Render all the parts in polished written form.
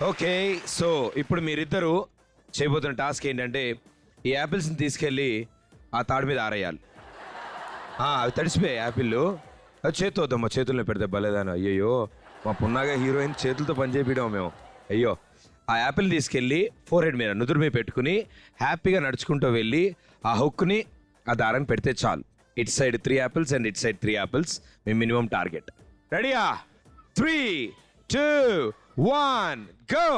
Okay, so ఇప్పుడు మీరిద్దరూ చేయబోతున్న టాస్క్ ఏంటంటే ఈ యాపిల్స్ని తీసుకెళ్ళి ఆ తాడు మీద ఆరేయాలి. అవి తడిసిపోయాయి యాపిల్లు. అది చేతితో వద్దమ్మా, చేతుల్లో పెడితే బలేదాను. అయ్యయ్యో, మా పున్నాగా హీరోయిన్ చేతులతో పని చేపించాము మేము. అయ్యో, ఆ యాపిల్ తీసుకెళ్ళి ఫోర్ హెడ్ మీద నుదురు మీద పెట్టుకుని హ్యాపీగా నడుచుకుంటూ వెళ్ళి ఆ హుక్ని ఆ దారాన్ని పెడితే చాలు. It side 3 apples and it side 3 apples. Me minimum target. రెడీయా? 3, 2, 1 గో.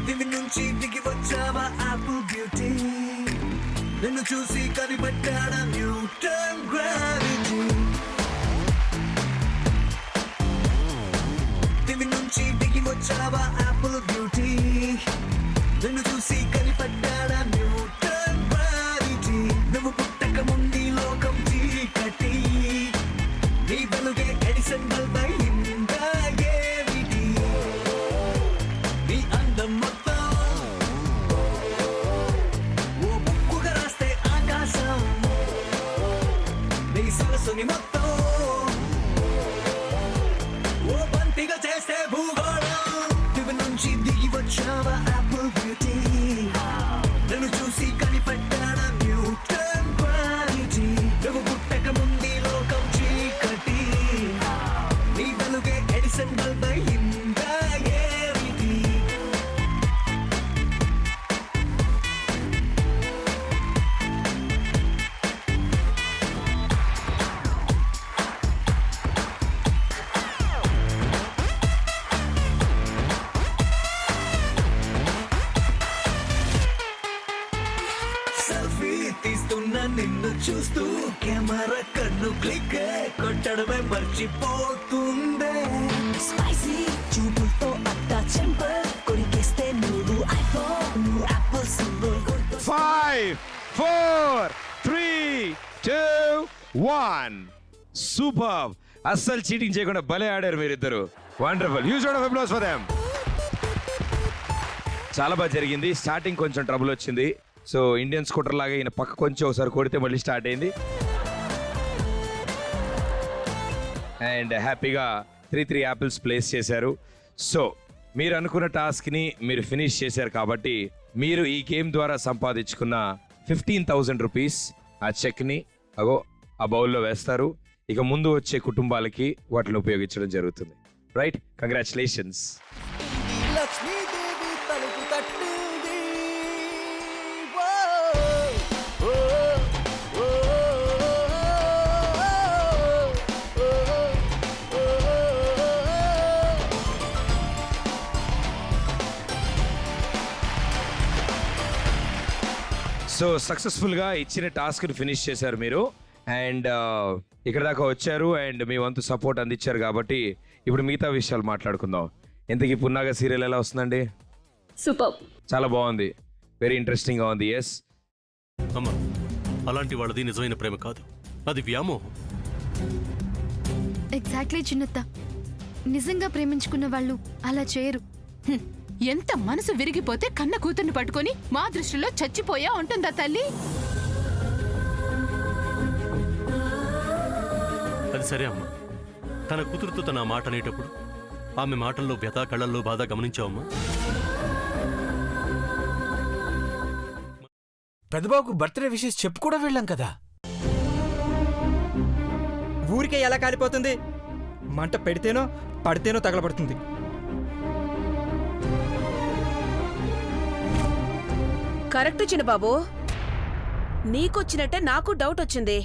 దివి నుంచి దిగి వచ్చావా ఆపిల్ బ్యూటీ, నిన్ను చూసి కనిపెట్టాడా న్యూటన్ గ్రావిటీ. దివి నుంచి దిగి వచ్చావా ఆపిల్ బ్యూటీ, నిన్ను చూసి కనిపెట్టాడా న్యూటన్ గ్రావిటీ. నువ్వు పుట్టక ముందు లోకం చీకటి, నీ వెలుగే ఎడిసన్ బల్బ్ అయిందా ఏమిటి? నీ అందం మొత్తం ఓ బుక్కుగా రాస్తే ఆకాశం, నీ సరస్సుని మొత్తం ఓ బంతిగా చేస్తే భూగోళం. దివి నుంచి దిగి వచ్చావా ఆపిల్ బ్యూటీ, నన్ను చూసి కనిపెట్టాడా న్యూటన్ గ్రావిటీ. నువ్వు పుట్టక ముందు లోకం చీకటి, నీ వెలుగే ఎడిసన్ బల్బ్ అయిందా ఏమిటి? సెల్ఫీ తీస్తున్న నిన్ను చూస్తూ కెమెరా కన్ను క్లిక్ కొట్టడమే మర్చిపోతుందే. స్పైసీ చూపులతో అట్టా చెంపర్ కొరికేస్తే నువ్వు ఐఫోన్, నువ్వు యాపిల్ సింబల్ కొడుతూ 5, 4, 3, 2, 1. సూపర్. అస్సలు చీటింగ్ చేయకుండా భలే ఆడారు మీరిద్దరు. Wonderful. Huge round of applause for them. చాలా బాగా జరిగింది. స్టార్టింగ్ కొంచెం ట్రబుల్ వచ్చింది. సో ఇండియన్ స్కూటర్ లాగా ఈయన పక్క కొంచెం ఒకసారి కొడితే మళ్ళీ స్టార్ట్ అయింది. అండ్ హ్యాపీగా 3 యాపిల్స్ ప్లేస్ చేశారు. సో మీరు అనుకున్న టాస్క్ని మీరు ఫినిష్ చేశారు కాబట్టి మీరు ఈ గేమ్ ద్వారా సంపాదించుకున్న 15,000 రూపీస్ ఆ చెక్ని అగో ఆ బౌల్లో వేస్తారు. ఇక ముందు వచ్చే కుటుంబాలకి వాటిని ఉపయోగించడం జరుగుతుంది. Right, congratulations. లక్ష్మీదేవి తలుపు తట్టింది. ఓ, ఓ, ఓ, ఓ, ఓ, ఓ. సో సక్సెస్ఫుల్గా ఇచ్చిన టాస్క్ని ఫినిష్ చేశారు మీరు. అండ్ ఇక్కడ దాకా వచ్చారు అండ్ మీ వంతు సపోర్ట్ అందించారు కాబట్టి ఇప్పుడు మిగతా విషయాలు మాట్లాడుకుందాం. ఇంతకీ పున్నాగా సీరియల్ ఎలా వస్తుందండి? సూపర్. చాలా బాగుంది. వెరీ ఇంట్రెస్టింగ్గా ఉంది. ఎస్ అమ్మా, అలాంటి వాళ్ళది నిజమైన ప్రేమ కాదు, అది వ్యామోహం. ఎగ్జాక్ట్లీ చిన్నత్త, నిజంగా ప్రేమించుకున్న వాళ్ళు అలా చేయరు. ఎంత మనసు విరిగిపోతే కన్న కూతుర్ని పట్టుకొని మా దృష్టిలో చచ్చిపోయా ఉంటుందా తల్లి? అది సరే అమ్మా, తన కూతురుతో తన ఆ మాట అనేటప్పుడు ఆమె మాటల్లో వ్యథ, కళ్ళల్లో బాధ గమనించావమ్మా? పెద్దబాబుకు బర్త్డే విషెస్ చెప్పు కూడా వెళ్ళాం కదా. ఊరికే ఎలా కాలిపోతుంది? మంట పెడితేనో పడితేనో తగలబడుతుంది. కరెక్ట్ చిన్నబాబు, నీకొచ్చినట్టే నాకు డౌట్ వచ్చింది.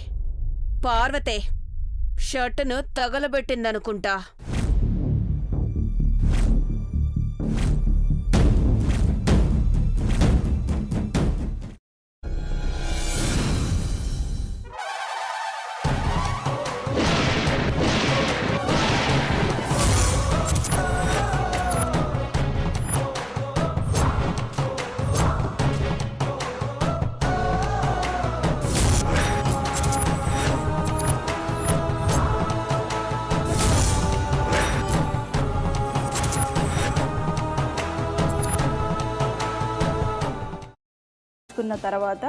పార్వతే షర్టును తగలబెట్టిందనుకుంటా. తర్వాత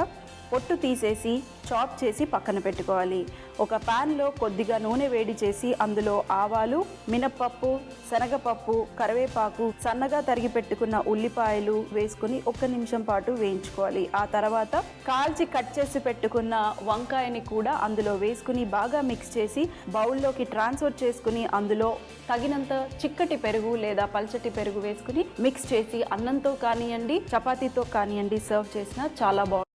పొట్టు తీసేసి చాప్ చేసి పక్కన పెట్టుకోవాలి. ఒక ప్యాన్లో కొద్దిగా నూనె వేడి చేసి అందులో ఆవాలు, మినప్పప్పు, శనగపప్పు, కరివేపాకు, సన్నగా తరిగి పెట్టుకున్న ఉల్లిపాయలు వేసుకుని 1 నిమిషం పాటు వేయించుకోవాలి. ఆ తర్వాత కాల్చి కట్ చేసి పెట్టుకున్న వంకాయని కూడా అందులో వేసుకుని బాగా మిక్స్ చేసి బౌల్లోకి ట్రాన్స్ఫర్ చేసుకుని అందులో తగినంత చిక్కటి పెరుగు లేదా పల్చటి పెరుగు వేసుకుని మిక్స్ చేసి అన్నంతో కానివ్వండి, చపాతీతో కానివ్వండి సర్వ్ చేసినా చాలా బాగుంటుంది.